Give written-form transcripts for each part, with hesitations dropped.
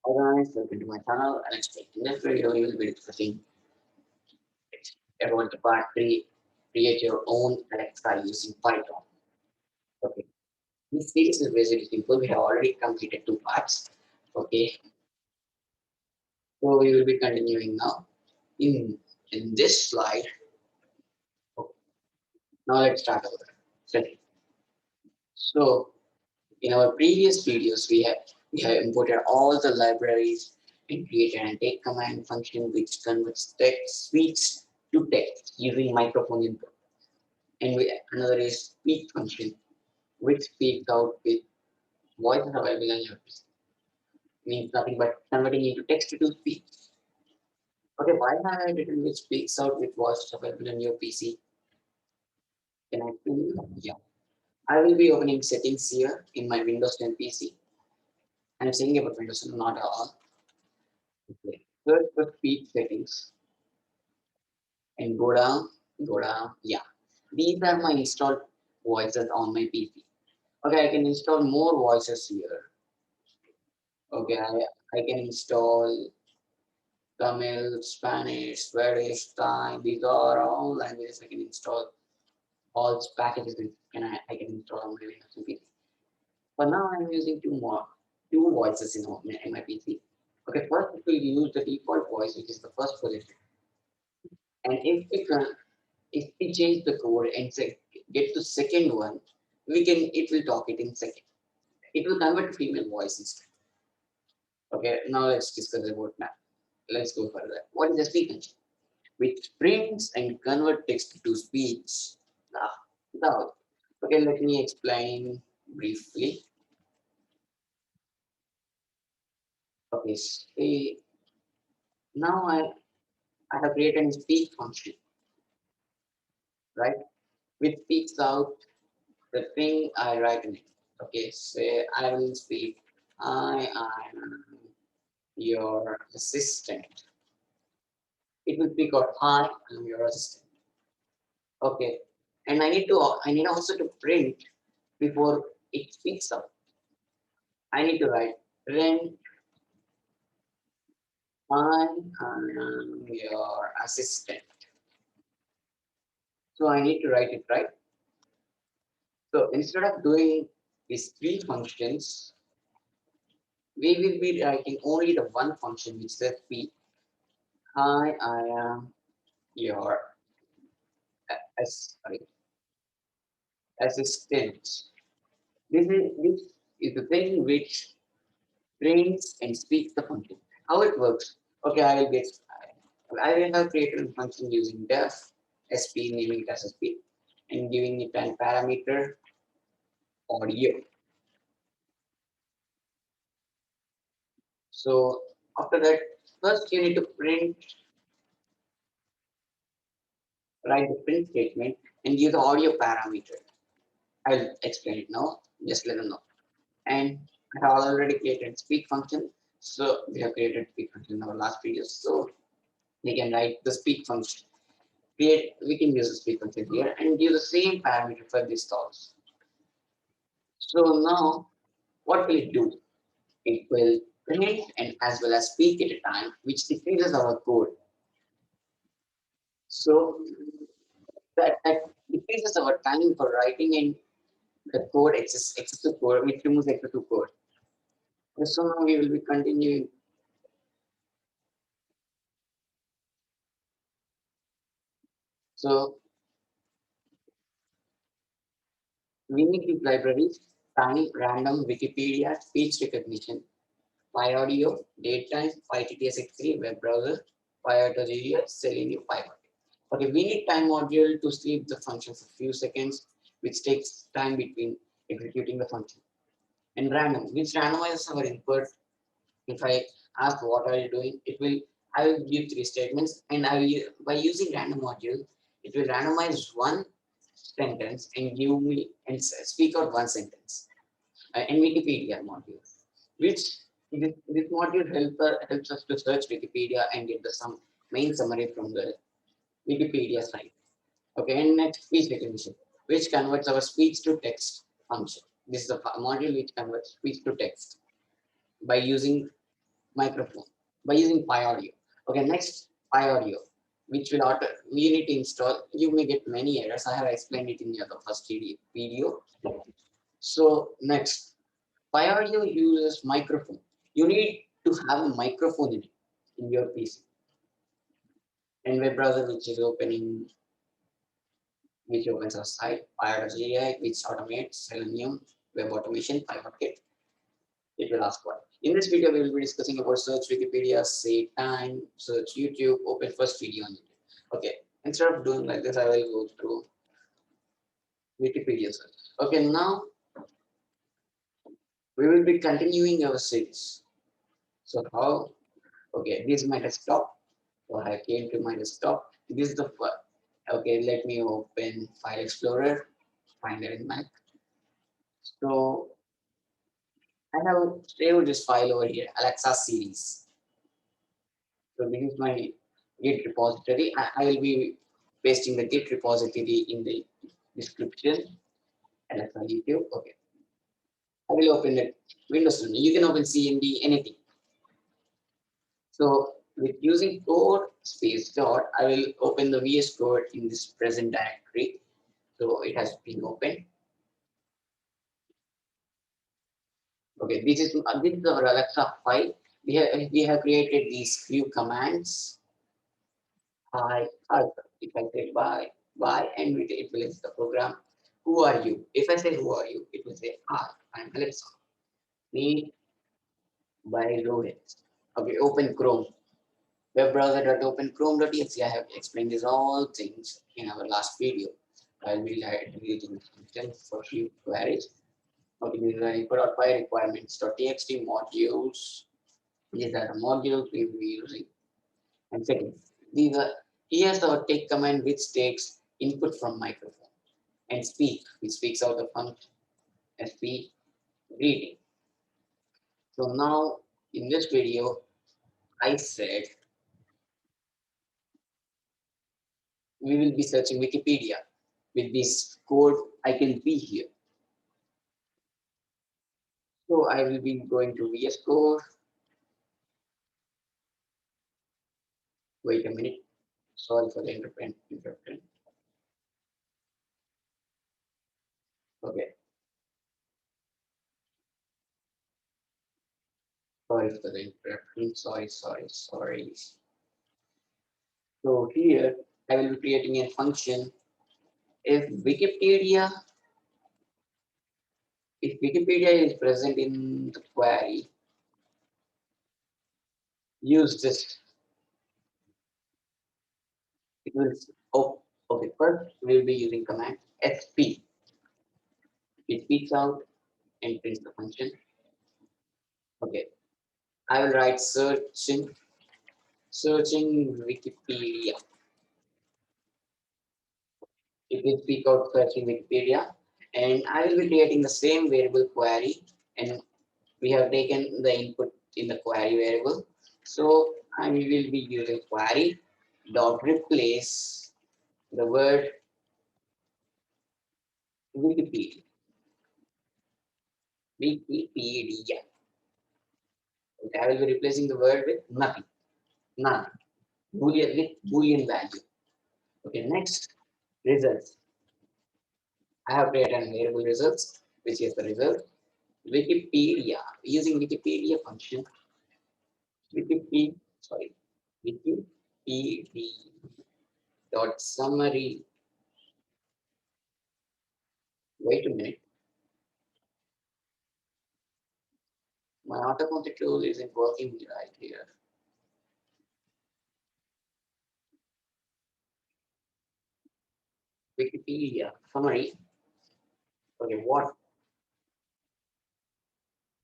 Hi guys, welcome to my channel and in this video we will be discussing about the part 3, create your own Alexa using Python. Okay, this series is very simple. We have already completed 2 parts. Okay, so we will be continuing now. In this slide, okay, now let's start our study. So in our previous videos we have imported all the libraries and created an take command function which converts text speech to text using microphone input. And another is speak function, which speaks out with voices available on your PC. Means nothing but converting into text to speech. Okay, why have I written which speaks out with voices available on your PC? Can I tell you? Yeah. I will be opening settings here in my Windows 10 PC. I'm saying about Windows 10, not all. Okay. Search for speech settings and go down. Yeah. These are my installed voices on my PC. Okay, I can install more voices here. Okay, I can install Tamil, Spanish, Swedish, Thai. These are all languages I can install. All packages I can install on my Windows PC. For now, I'm using two voices in my PC. Okay, first it will use the default voice, which is the first position. And if we change the code and get to second one, it will talk it in second. It will convert to female voice instead. Okay, now let's discuss about that. Let's go further. What is a speak engine? Which prints and convert text to speech. Ah, now, okay, let me explain briefly. Okay, see, now I have created a speak function, right? Which speaks out the thing I write in it. Okay, say I will speak, I am your assistant. It will speak out, hi, I'm your assistant. Okay, and I need also to print before it speaks out. I need to write print I am your assistant. So I need to write it right. So instead of doing these three functions, we will be writing only the one function which says P. Hi, I am your sorry, assistant. This is the thing which prints and speaks the function. How it works? Okay, I will have created a function using def sp, naming it as sp, and giving it an parameter audio. So after that, first you need to write the print statement and give the audio parameter. I'll explain it now. Just let them know. And I have already created speak function. So we have created speak function in our last video. So we can write the speak function. We can use the speak function here and give the same parameter for this also. So now what will it do? It will print and as well as speak at a time, which decreases our code. So that decreases our time for writing in the code, excessive code, which removes excessive code. So now we will be continuing. So we need these libraries, time, random, Wikipedia, speech recognition, PyAudio, datetime, PyTTS3, web browser, PyAutoGDS, Selenium, PyWhatkit. Okay, we need time module to sleep the function for a few seconds, which takes time between executing the function. And random, which randomizes our input. If I ask what are you doing, I will give three statements, and by using random module, it will randomize one sentence and give me and speak out one sentence. And Wikipedia module, which this module helps us to search Wikipedia and get the main summary from the Wikipedia site. Okay, and next speech recognition, which converts our speech to text function. This is a module which converts speech to text by using microphone by using PyAudio. Okay, next PyAudio, which will auto you need to install. You may get many errors. I have explained it in the other first video. So next, PyAudio uses microphone. You need to have a microphone in your PC and web browser which is opening which opens a site, pywhatkit, which automates Selenium web automation, pywhatkit. It will ask what. In this video, we will be discussing about search Wikipedia, save time, search YouTube, open first video on YouTube. Okay, instead of doing like this, I will go through Wikipedia search. Okay, now we will be continuing our series. So how? Okay, this is my desktop. So I came to my desktop. This is the first. Okay, let me open File Explorer, find it in Mac. So I have saved this file over here, Alexa series. So this is my Git repository. I will be pasting the Git repository in the description. Alexa YouTube. Okay. I will open it. Windows. You can open CMD anything. So with using code space dot, I will open the VS Code in this present directory. So it has been opened. Okay, this is our Alexa file. We have created these few commands. Hi, hi. If I say bye, and it will list the program. Who are you? If I say who are you, it will say hi, I'm Alexa. Me by Rohit. Okay, open Chrome. Web browser.open chrome.exe. I have explained these all things in our last video. I will add using function for few queries. Okay, these are input.py requirements.txt modules. These are the modules we will be using. And second, these are here's our take command which takes input from microphone and speak, which speaks out the function sp greeting. So now in this video, I said we will be searching Wikipedia with this code I can be here. So I will be going to VS Code. Wait a minute. Sorry for the interruption. Okay. Sorry for the interruption. Sorry. So here I will be creating a function. If Wikipedia If Wikipedia is present in the query, use this. It will okay. First, we'll be using command sp. It speaks out and prints the function. Okay, I will write searching Wikipedia. It will speak out searching Wikipedia, and I will be creating the same variable query, and we have taken the input in the query variable. So I will be using query dot replace the word Wikipedia. Wikipedia. Okay, I will be replacing the word with nothing, none, boolean with boolean value. Okay, next results. I have created a variable results, which is the result. Wikipedia using Wikipedia function. Wikipedia, sorry, Wikipedia dot summary. Wait a minute, my autocomplete tool isn't working right here. Wikipedia summary. Okay, what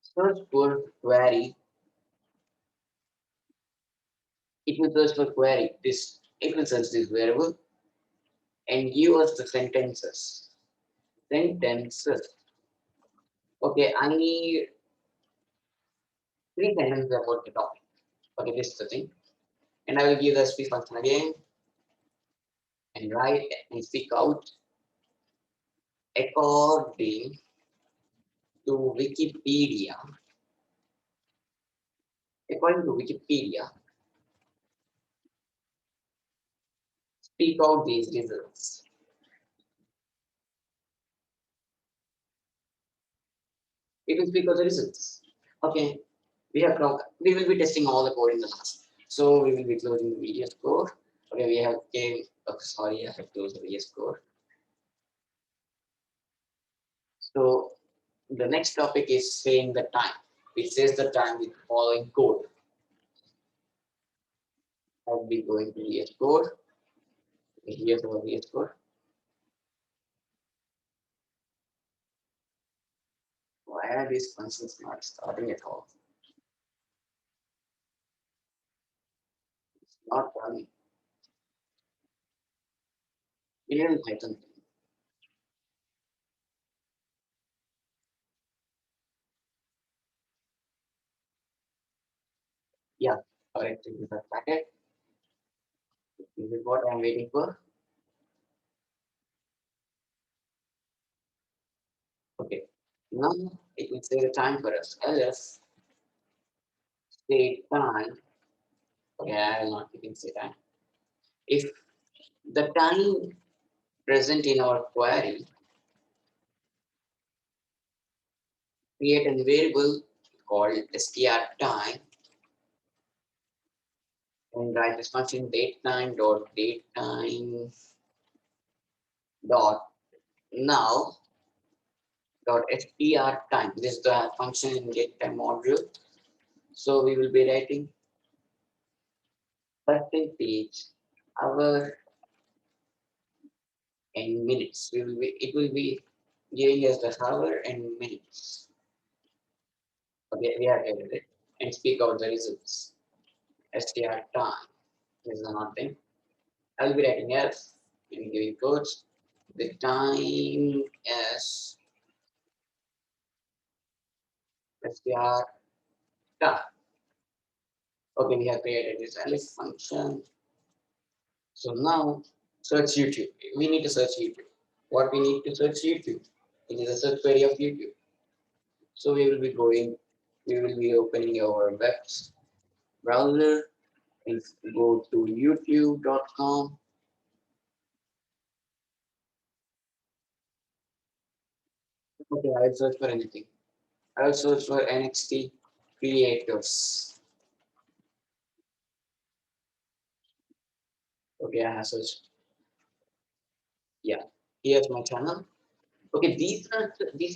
search for query, it will search for query. It will search this variable and give us the sentences. Sentences. Okay, I need three sentences about the topic. Okay, this is the thing. And I will give the speak function again and write and speak out according to Wikipedia. According to Wikipedia, speak out these results. It will speak out the results. Okay, we will be testing all the code in the last. So we will be closing the VS Code. Okay, we have came. Oh, sorry, I have closed the VS Code. So the next topic is saying the time. It says the time with following code. I'll be going to VS Code. Here's our VS Code. Why are these functions not starting at all? It's not running. Even Python. Yeah, correct. This is the packet. This is what I'm waiting for. Okay. Now it will say the time for us. Ls say time. Okay, I will not even say time. If the time present in our query, create a variable called str time and write this function datetime dot datetime dot now dot str time. This is the function in datetime module. So we will be writing percentage hour and minutes. It will be giving us the hour and minutes. Okay, we have edited it and speak out the results. str time is another thing. I'll be writing else and giving codes. The time is str time. Okay, we have created this ls function. So now search YouTube. We need to search YouTube. What we need to search YouTube? It is a search query of YouTube. So we will be opening our web browser and go to youtube.com. Okay, I'll search for anything. I'll search for NXT creators. Okay, I have searched. Yeah, here's my channel. Okay, this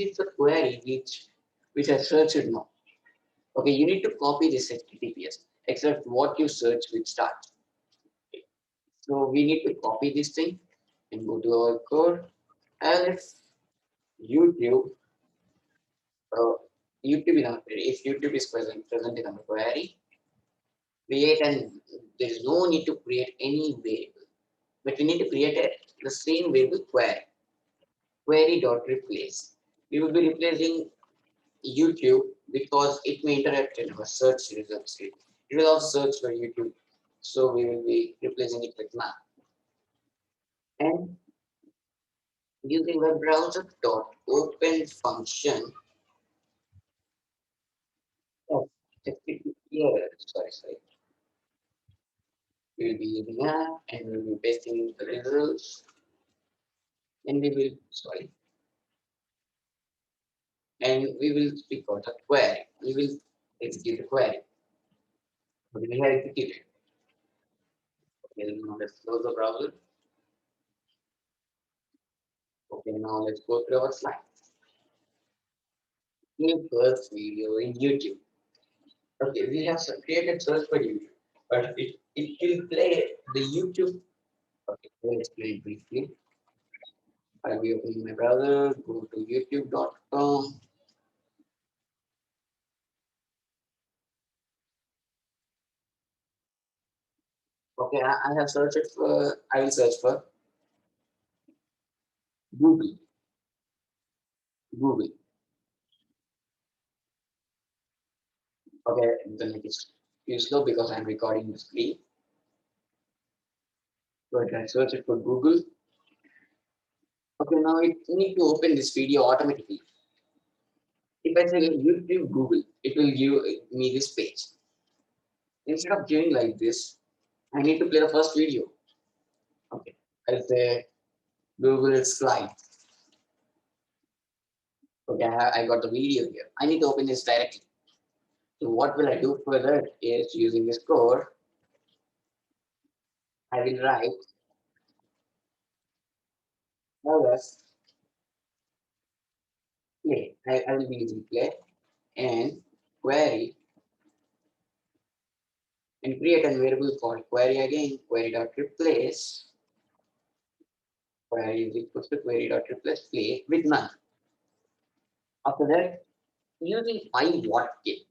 is the query which I searched now. Okay, you need to copy this HTTPS, except what you search with start. So we need to copy this thing and go to our code. And if YouTube, uh, YouTube is if YouTube is present in our query, create and there is no need to create any variable, but we need to create the same variable query dot replace. We will be replacing YouTube because it may interact in our search results. It will also search for YouTube, so we will be replacing it with math. And using web browser dot open function of here, sorry, we will be using that and we will be pasting the results and we will and we will speak out the query. We will execute the query. Okay, we have executed. Okay, now let's close the browser. Okay, now let's go to our slide. New first video in YouTube. Okay, we have created search for YouTube, but it will play the YouTube. Okay, let's explain it briefly. I'll be opening my browser, go to youtube.com. Okay, I have searched for, I will search for Google. Google. Okay, the link is too slow because I'm recording the screen. So I can search it for Google. Okay, now it need to open this video automatically. If I say YouTube Google, it will give me this page. Instead of giving like this, I need to play the first video. Okay, I'll say Google slide. Okay, I got the video here. I need to open this directly. So what will I do further is using this code, I will write ls play. I will be using play and query and create a variable called query again, query dot replace, query is equal to query dot replace play with none. After that, using pywhatkit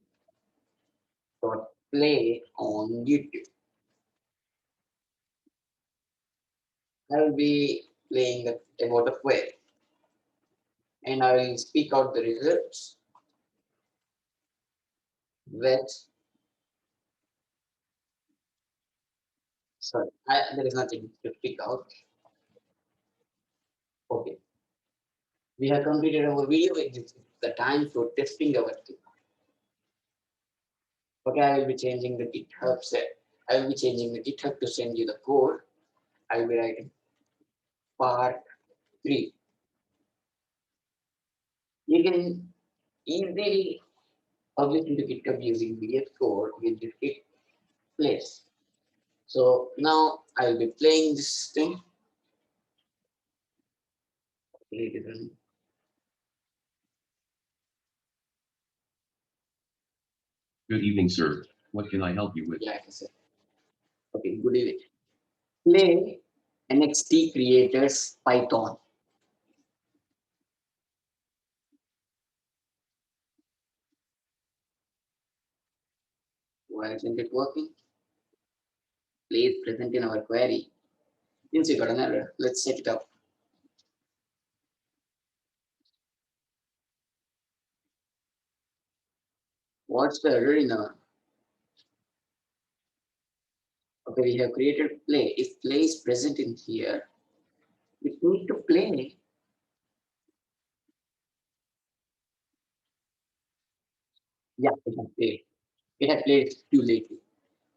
dot play on YouTube, I will be playing about a query and I will speak out the results with, sorry, there is nothing to speak out. Okay, we have completed our video. It is the time for testing our thing. Okay, I will be changing the GitHub set. I will be changing the GitHub to send you the code. I will be writing part 3. You can easily publish into GitHub using VS Code with this Git place. So now I will be playing this thing. Good evening, sir. What can I help you with? Yeah, I can say. Okay, good evening. Play NXT creators Python. Why isn't it working? Play is present in our query. Since we got an error, let's set it up. What's the error in our? Okay, we have created play. If play is present in here, we need to play. Yeah, it has played. It has played too lately.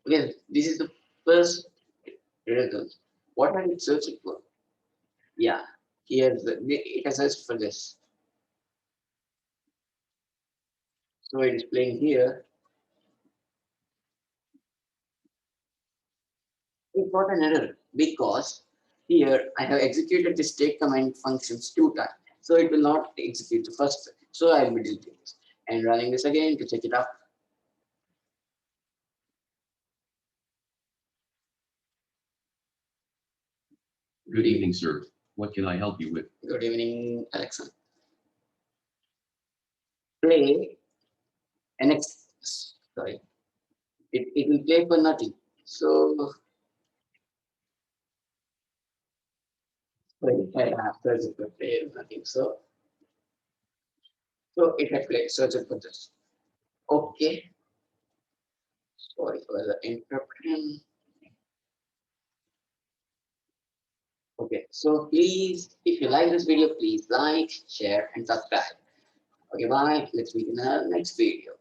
Okay, this is the first result. What are you searching for? Yeah, here it has searched for this. So it is playing here. It got an error because here I have executed this take command functions 2 times. So it will not execute the first. So I will be deleting this and running this again to check it up. Good evening, sir. What can I help you with? Good evening, Alexa. Play NX. Sorry, it will play for nothing. So sorry, I have searched for play nothing. So it had played search for this. Okay. Sorry for the interruption. Okay, so please, if you like this video, please like, share, and subscribe. Okay, bye. Let's meet in the next video.